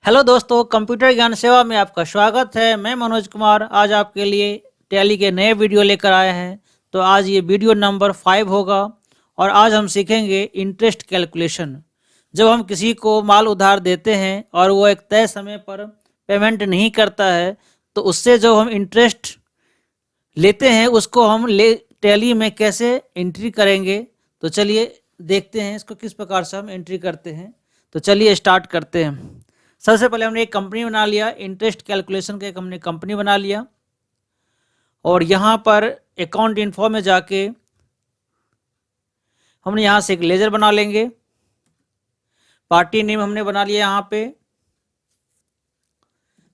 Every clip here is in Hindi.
हेलो दोस्तों, कंप्यूटर ज्ञान सेवा में आपका स्वागत है। मैं मनोज कुमार आज आपके लिए टैली के नए वीडियो लेकर आए हैं। तो आज ये वीडियो नंबर 5 होगा और आज हम सीखेंगे इंटरेस्ट कैलकुलेशन। जब हम किसी को माल उधार देते हैं और वो एक तय समय पर पेमेंट नहीं करता है तो उससे जो हम इंटरेस्ट लेते हैं उसको हम टैली में कैसे एंट्री करेंगे। तो चलिए देखते हैं इसको किस प्रकार से हम एंट्री करते हैं। तो चलिए स्टार्ट करते हैं। सबसे पहले हमने एक कंपनी बना लिया, इंटरेस्ट कैलकुलेशन का एक हमने कंपनी बना लिया और यहाँ पर अकाउंट इन्फो में जाके हमने यहाँ से एक लेजर बना लेंगे। पार्टी नेम हमने बना लिया। यहाँ पे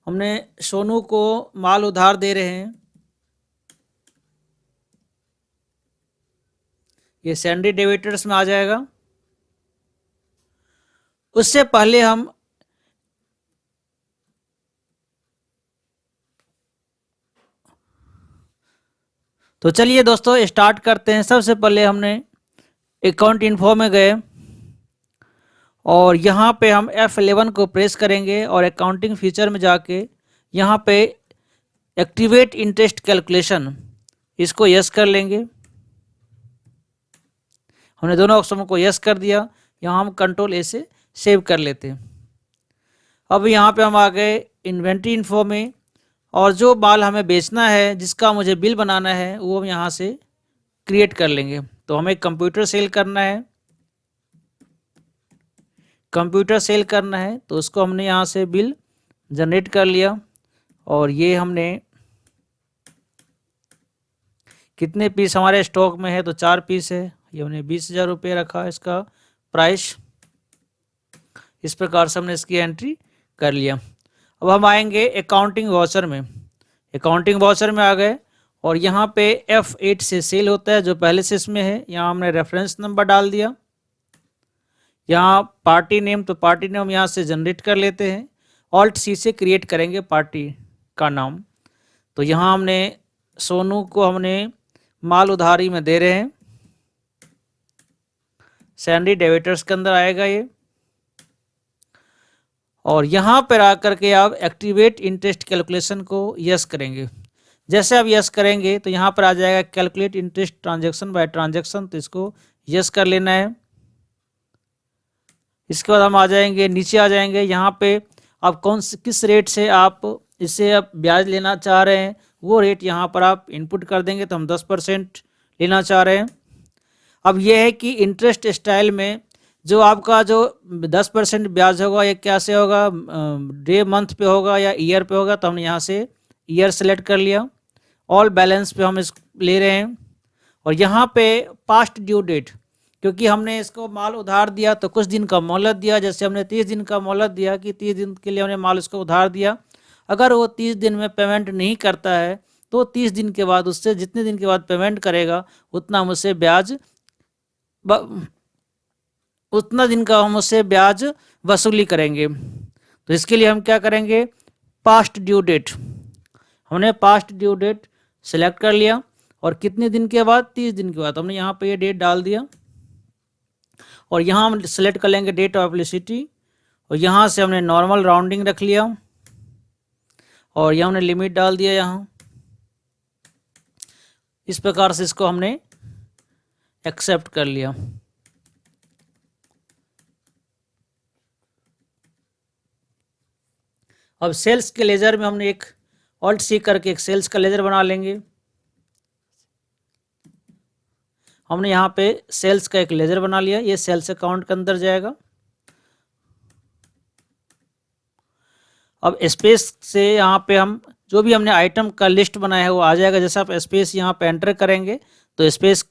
हमने सोनू को माल उधार दे रहे हैं, ये सैंडी डेबिटर्स में आ जाएगा। उससे पहले हम तो चलिए दोस्तों स्टार्ट करते हैं। सबसे पहले हमने अकाउंट इन्फो में गए और यहाँ पे हम F11 को प्रेस करेंगे और अकाउंटिंग फीचर में जाके यहाँ पे एक्टिवेट इंटरेस्ट कैलकुलेशन इसको यस कर लेंगे। हमने दोनों ऑप्शन को यस कर दिया। यहाँ हम कंट्रोल ए से सेव कर लेते हैं। अब यहाँ पे हम आ गए इन्वेंट्री इन्फो में और जो माल हमें बेचना है, जिसका मुझे बिल बनाना है, वो हम यहाँ से क्रिएट कर लेंगे। तो हमें कंप्यूटर सेल करना है, तो उसको हमने यहाँ से बिल जनरेट कर लिया और ये हमने कितने पीस हमारे स्टॉक में है, तो 4 पीस है। ये हमने 20,000 रुपये रखा इसका प्राइस। इस प्रकार से हमने इसकी एंट्री कर लिया। अब हम आएंगे अकाउंटिंग वाउचर में। अकाउंटिंग वाउचर में आ गए और यहाँ पे F8 से सेल होता है जो पहले से इसमें है। यहाँ हमने रेफरेंस नंबर डाल दिया। यहाँ पार्टी नेम, तो पार्टी नेम यहाँ से जनरेट कर लेते हैं। ऑल्ट सी से क्रिएट करेंगे पार्टी का नाम। तो यहाँ हमने सोनू को हमने माल उधारी में दे रहे हैं, सैंडी डेबिटर्स के अंदर आएगा ये। और यहाँ पर आकर के आप एक्टिवेट इंटरेस्ट कैलकुलेशन को यस करेंगे। जैसे आप यस करेंगे तो यहाँ पर आ जाएगा calculate interest transaction bye transaction, तो इसको यस कर लेना है। इसके बाद हम आ जाएंगे, नीचे आ जाएंगे। यहाँ पे आप किस रेट से आप इससे आप ब्याज लेना चाह रहे हैं वो रेट यहाँ पर आप इनपुट कर देंगे। तो हम 10% लेना चाह रहे हैं। अब यह है कि इंटरेस्ट स्टाइल में जो आपका जो 10% ब्याज होगा ये कैसे होगा, डे मंथ पे होगा या ईयर पे होगा। तो हमने यहाँ से ईयर सेलेक्ट कर लिया। ऑल बैलेंस पे हम इस ले रहे हैं और यहाँ पे पास्ट ड्यू डेट, क्योंकि हमने इसको माल उधार दिया तो कुछ दिन का मोहलत दिया। जैसे हमने 30 दिन का मोहलत दिया कि 30 दिन के लिए हमने माल उसको उधार दिया। अगर वो 30 दिन में पेमेंट नहीं करता है तो 30 दिन के बाद उससे जितने दिन के बाद पेमेंट करेगा उतना हम उससे ब्याज उतना दिन का हम उससे ब्याज वसूली करेंगे। तो इसके लिए हम क्या करेंगे, पास्ट ड्यू डेट, हमने पास्ट ड्यू डेट सेलेक्ट कर लिया और कितने दिन के बाद, 30 दिन के बाद हमने यहाँ पे ये डेट डाल दिया। और यहाँ हम सेलेक्ट कर लेंगे डेट ऑफ एप्लिसिटी और यहाँ से हमने नॉर्मल राउंडिंग रख लिया और यहाँ हमने लिमिट डाल दिया यहाँ। इस प्रकार से इसको हमने एक्सेप्ट कर लिया। अब सेल्स के लेजर में हमने एक ऑल्ट सी करके एक सेल्स का लेजर बना लेंगे। हमने यहाँ पे सेल्स का एक लेजर बना लिया, ये सेल्स अकाउंट के अंदर जाएगा। अब स्पेस से यहाँ पे हम जो भी हमने आइटम का लिस्ट बनाया है वो आ जाएगा। जैसे आप स्पेस यहाँ पे एंटर करेंगे तो स्पेस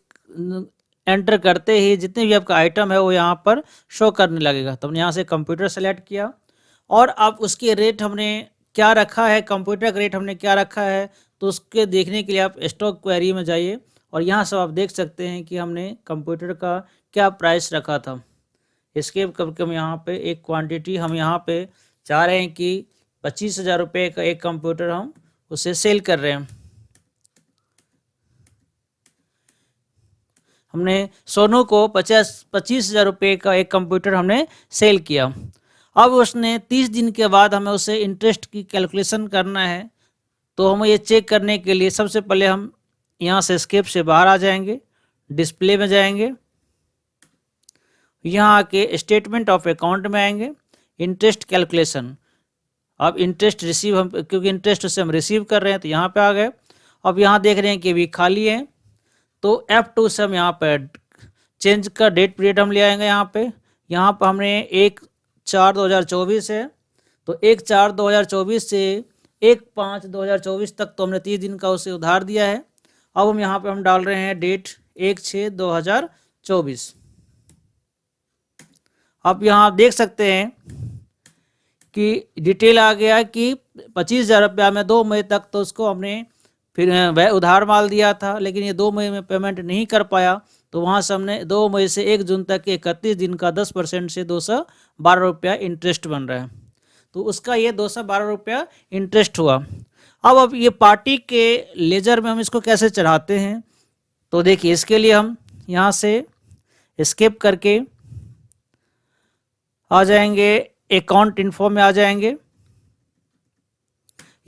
एंटर करते ही जितने भी आपका आइटम है वो यहाँ पर शो करने लगेगा। तो हमने यहाँ से कंप्यूटर सेलेक्ट किया और अब उसके रेट हमने क्या रखा है, कंप्यूटर का रेट हमने क्या रखा है, तो उसके देखने के लिए आप स्टॉक क्वेरी में जाइए और यहाँ सब आप देख सकते हैं कि हमने कंप्यूटर का क्या प्राइस रखा था। एस्केप करके हम यहाँ पे एक क्वांटिटी हम यहाँ पे चाह रहे हैं कि 25,000 रुपये का एक कंप्यूटर हम उसे सेल कर रहे हैं। हमने सोनू को 25,000 रुपये का एक कंप्यूटर हमने सेल किया। अब उसने 30 दिन के बाद हमें उसे इंटरेस्ट की कैलकुलेशन करना है। तो हमें ये चेक करने के लिए सबसे पहले हम यहाँ से एस्केप से बाहर आ जाएंगे, डिस्प्ले में जाएंगे, यहाँ आके स्टेटमेंट ऑफ अकाउंट में आएंगे, इंटरेस्ट कैलकुलेशन। अब इंटरेस्ट रिसीव हम, क्योंकि इंटरेस्ट से हम रिसीव कर रहे हैं तो यहाँ पे आ गए। अब यहाँ देख रहे हैं कि अभी खाली है, तो F2 से हम यहाँ पर चेंज का डेट पीरियड हम ले आएंगे। यहाँ पर हमने 1/4/2024 है, तो 1/4/2024 से 1/5/2024 तक तो हमने 30 दिन का उसे उधार दिया है। अब हम यहाँ पे हम डाल रहे हैं डेट 1/6/2024। अब यहाँ आप देख सकते हैं कि डिटेल आ गया कि 25,000 रुपया में 2 मई तक तो उसको हमने फिर वह उधार माल दिया था, लेकिन ये 2 मई में पेमेंट नहीं कर पाया। तो वहाँ से हमने 2 मई से 1 जून तक के 31 दिन का 10% से 212 रुपया इंटरेस्ट बन रहा है। तो उसका ये 212 रुपया इंटरेस्ट हुआ। अब ये पार्टी के लेजर में हम इसको कैसे चढ़ाते हैं, तो देखिए इसके लिए हम यहाँ से एस्केप करके आ जाएंगे, अकाउंट इन्फो में आ जाएंगे।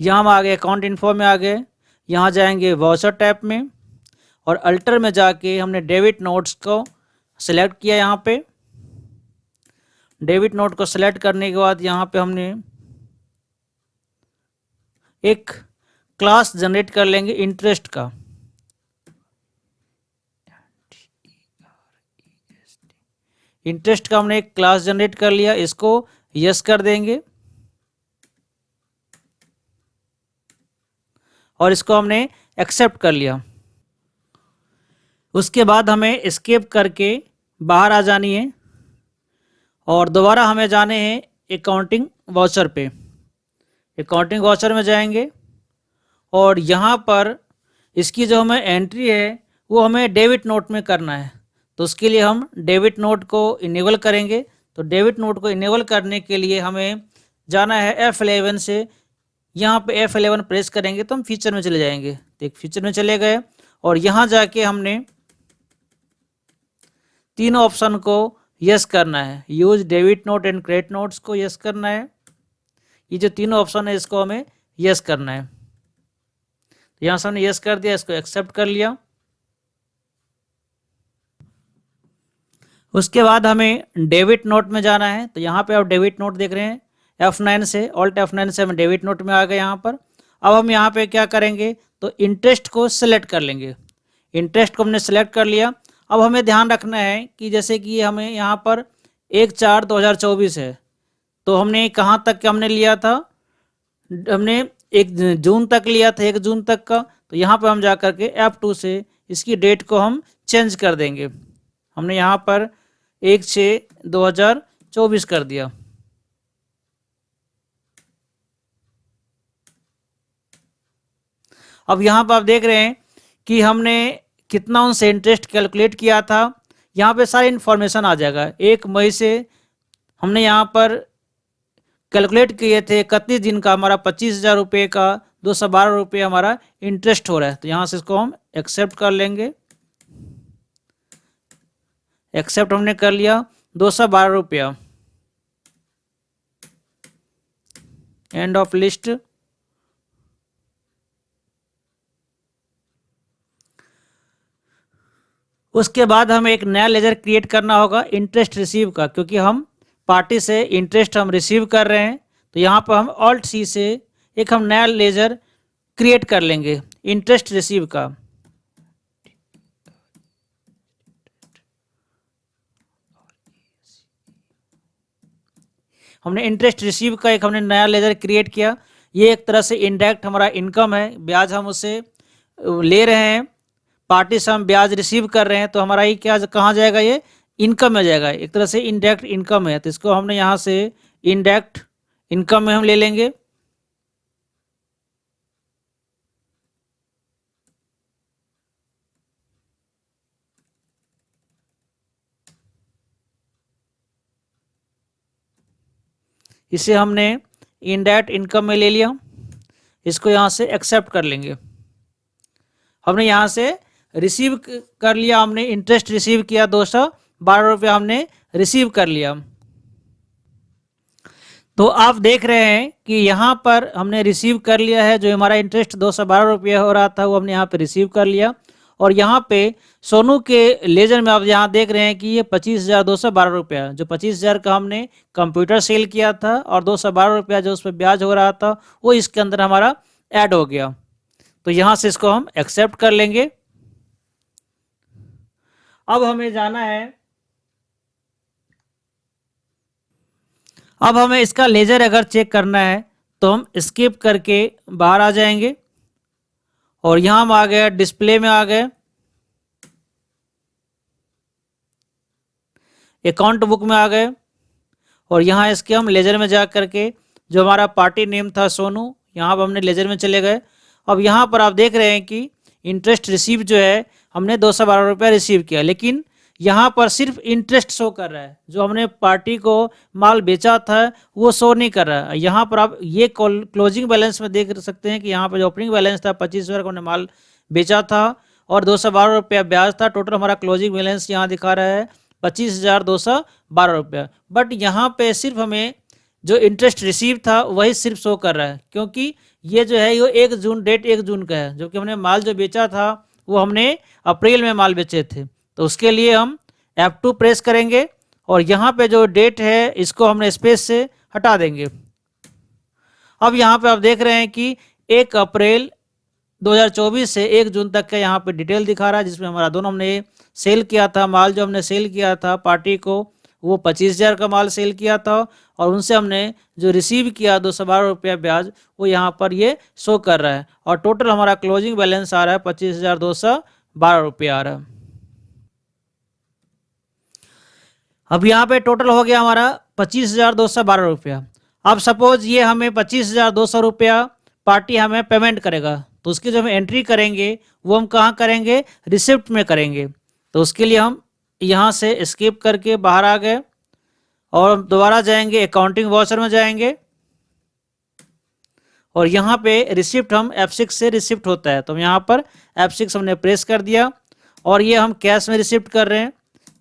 यहाँ हम आ गए, अकाउंट इन्फो में आ गए, यहाँ जाएंगे वाउचर टैब में और अल्टर में जाके हमने डेबिट नोट्स को सिलेक्ट किया। यहाँ पे डेबिट नोट को सिलेक्ट करने के बाद यहाँ पे हमने एक क्लास जनरेट कर लेंगे इंटरेस्ट का। इंटरेस्ट का हमने एक क्लास जनरेट कर लिया, इसको यस कर देंगे और इसको हमने एक्सेप्ट कर लिया। उसके बाद हमें एस्केप करके बाहर आ जानी है और दोबारा हमें जाने हैं अकाउंटिंग वाउचर पे। अकाउंटिंग वाउचर में जाएंगे और यहाँ पर इसकी जो हमें एंट्री है वो हमें डेबिट नोट में करना है। तो उसके लिए हम डेबिट नोट को इनेबल करेंगे। तो डेबिट नोट को इनेबल करने के लिए हमें जाना है F11 से। यहाँ पे F11 प्रेस करेंगे तो हम फीचर में चले जाएंगे। तो एक फीचर में चले गए और यहाँ जाके हमने तीनों ऑप्शन को यस करना है। Use debit note and credit notes को यस करना है। ये जो तीनों ऑप्शन है इसको हमें यस करना है। तो यहाँ से हमने यस कर दिया, इसको एक्सेप्ट कर लिया। उसके बाद हमें डेबिट नोट में जाना है। तो यहाँ पे आप डेबिट नोट देख रहे हैं, F9 से ऑल्ट F9 से हम डेबिट नोट में आ गए यहाँ पर। अब हम यहाँ पे क्या करेंगे, तो इंटरेस्ट को सिलेक्ट कर लेंगे। इंटरेस्ट को हमने सेलेक्ट कर लिया। अब हमें ध्यान रखना है कि जैसे कि हमें यहाँ पर 1/4/2024 है, तो हमने कहाँ तक के हमने लिया था, हमने 1 जून तक लिया था, 1 जून तक का। तो यहाँ पर हम जा कर के F2 से इसकी डेट को हम चेंज कर देंगे। हमने यहाँ पर 1/6/2024 कर दिया। अब यहाँ पर आप देख रहे हैं कि हमने कितना उनसे इंटरेस्ट कैलकुलेट किया था। यहाँ पे सारी इन्फॉर्मेशन आ जाएगा। 1 मई से हमने यहाँ पर कैलकुलेट किए थे 31 दिन का, हमारा 25,000 रुपये का 212 रुपये हमारा इंटरेस्ट हो रहा है। तो यहाँ से इसको हम एक्सेप्ट कर लेंगे। एक्सेप्ट हमने कर लिया, 212 रुपया। End of list. उसके बाद हमें एक नया लेजर क्रिएट करना होगा इंटरेस्ट रिसीव का, क्योंकि हम पार्टी से इंटरेस्ट हम रिसीव कर रहे हैं। तो यहाँ पर हम ऑल्ट सी से एक हम नया लेजर क्रिएट कर लेंगे इंटरेस्ट रिसीव का। हमने इंटरेस्ट रिसीव का एक हमने नया लेजर क्रिएट किया। ये एक तरह से इनडायरेक्ट हमारा इनकम है, ब्याज हम उससे ले रहे हैं, पार्टी से हम ब्याज रिसीव कर रहे हैं। तो हमारा ये क्या कहाँ जाएगा, ये इनकम में जाएगा, एक तरह से इनडायरेक्ट इनकम है। तो इसको हमने यहाँ से इनडायरेक्ट इनकम में हम ले लेंगे। इसे हमने इनडायरेक्ट इनकम में ले लिया। इसको यहाँ से एक्सेप्ट कर लेंगे। हमने यहाँ से रिसीव कर लिया, हमने इंटरेस्ट रिसीव किया, 212 रुपया हमने रिसीव कर लिया। तो आप देख रहे हैं कि यहाँ पर हमने रिसीव कर लिया है, जो हमारा इंटरेस्ट 212 रुपये हो रहा था वो हमने यहाँ पे रिसीव कर लिया। और यहाँ पे सोनू के लेजर में आप यहाँ देख रहे हैं कि ये 25,212 रुपया, जो 25,000 का हमने कंप्यूटर सेल किया था और 212 रुपया जो उस पर ब्याज हो रहा था वो इसके अंदर हमारा ऐड हो गया। तो यहाँ से इसको हम एक्सेप्ट कर लेंगे। अब हमें जाना है, अब हमें इसका लेजर अगर चेक करना है तो हम स्किप करके बाहर आ जाएंगे और यहाँ हम आ गए डिस्प्ले में आ गए, अकाउंट बुक में आ गए और यहाँ इसके हम लेजर में जा करके जो हमारा पार्टी नेम था सोनू, यहाँ पर हमने लेजर में चले गए। अब यहाँ पर आप देख रहे हैं कि इंटरेस्ट रिसीव जो है हमने 212 रुपया रिसीव किया, लेकिन यहाँ पर सिर्फ इंटरेस्ट शो कर रहा है, जो हमने पार्टी को माल बेचा था वो शो नहीं कर रहा है। यहाँ पर आप ये क्लोजिंग बैलेंस में देख सकते हैं कि यहाँ पर जो ओपनिंग बैलेंस था 25,000 का हमने माल बेचा था और 212 रुपया ब्याज था। टोटल हमारा क्लोजिंग बैलेंस यहाँ दिखा रहा है 25,212 रुपया। बट यहाँ पे सिर्फ हमें जो इंटरेस्ट रिसीव था वही सिर्फ शो कर रहा है, क्योंकि ये जो है ये 1 जून डेट 1 जून का है, जो कि हमने माल जो बेचा था वो हमने अप्रैल में माल बेचे थे। तो उसके लिए हम F2 प्रेस करेंगे और यहाँ पे जो डेट है इसको हमने स्पेस से हटा देंगे। अब यहाँ पे आप देख रहे हैं कि 1 अप्रैल 2024 से 1 जून तक का यहाँ पे डिटेल दिखा रहा है, जिसमें हमारा दोनों हमने सेल किया था माल, जो हमने सेल किया था पार्टी को वो 25,000 का माल सेल किया था और उनसे हमने जो रिसीव किया 212 रुपया ब्याज वो यहाँ पर ये शो कर रहा है और टोटल हमारा क्लोजिंग बैलेंस आ रहा है 25,212 रुपया आ रहा है। अब यहाँ पे टोटल हो गया हमारा 25,212 रुपया। अब सपोज ये हमें 25,200 रुपया पार्टी हमें पेमेंट करेगा, तो उसकी जो हम एंट्री करेंगे वो हम कहाँ करेंगे, रिसिप्ट में करेंगे। तो उसके लिए हम यहाँ से स्किप करके बाहर आ गए और दोबारा जाएंगे अकाउंटिंग वाउचर में जाएंगे और यहाँ पे रिसिप्ट हम F6 से रिसिप्ट होता है, तो हम यहाँ पर F6 हमने प्रेस कर दिया और ये हम कैश में रिसिप्ट कर रहे हैं।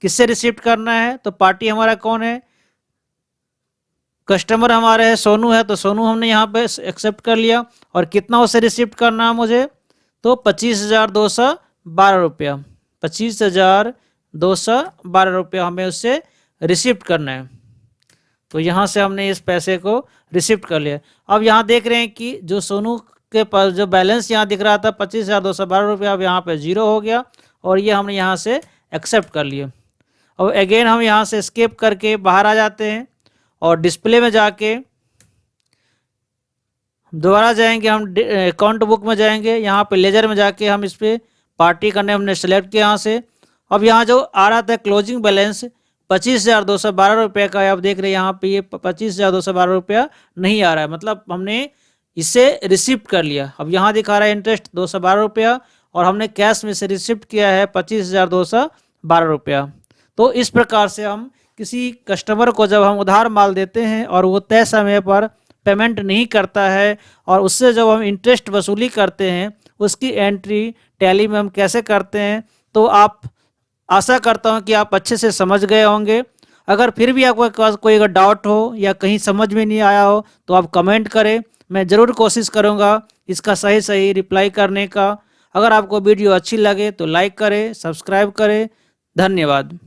किससे रिसिप्ट करना है, तो पार्टी हमारा कौन है, कस्टमर हमारे है सोनू है, तो सोनू हमने यहाँ पे एक्सेप्ट कर लिया। और कितना उसे रिसिप्ट करना है मुझे, तो 25,212 रुपया, 25,212 रुपया हमें उससे रिसिप्ट करना है। तो यहाँ से हमने इस पैसे को रिसिप्ट कर लिया। अब यहाँ देख रहे हैं कि जो सोनू के पास जो बैलेंस यहाँ दिख रहा था 25,212 रुपया, अब यहाँ पे 0 हो गया और ये हमने यहाँ से एक्सेप्ट कर लिए। अब अगेन हम यहाँ से स्किप करके बाहर आ जाते हैं और डिस्प्ले में जाके दोबारा जाएंगे, हम अकाउंट बुक में जाएंगे, यहाँ पे लेजर में जाके हम इस पर पार्टी करने हमने सेलेक्ट किया यहाँ से। अब यहाँ जो आ रहा था क्लोजिंग बैलेंस 25,212 रुपये का, आप देख रहे हैं यहाँ पे ये 25,212 रुपया नहीं आ रहा है, मतलब हमने इसे रिसिप्ट कर लिया। अब यहाँ दिखा रहा है इंटरेस्ट 212 रुपया और हमने कैश में से रिसिप्ट किया है 25,212 रुपया। तो इस प्रकार से हम किसी कस्टमर को जब हम उधार माल देते हैं और वो तय समय पर पेमेंट नहीं करता है और उससे जब हम इंटरेस्ट वसूली करते हैं उसकी एंट्री टैली में हम कैसे करते हैं, तो आप आशा करता हूं कि आप अच्छे से समझ गए होंगे। अगर फिर भी आपके पास कोई अगर डाउट हो या कहीं समझ में नहीं आया हो तो आप कमेंट करें, मैं ज़रूर कोशिश करूंगा इसका सही रिप्लाई करने का। अगर आपको वीडियो अच्छी लगे तो लाइक करें, सब्सक्राइब करें। धन्यवाद।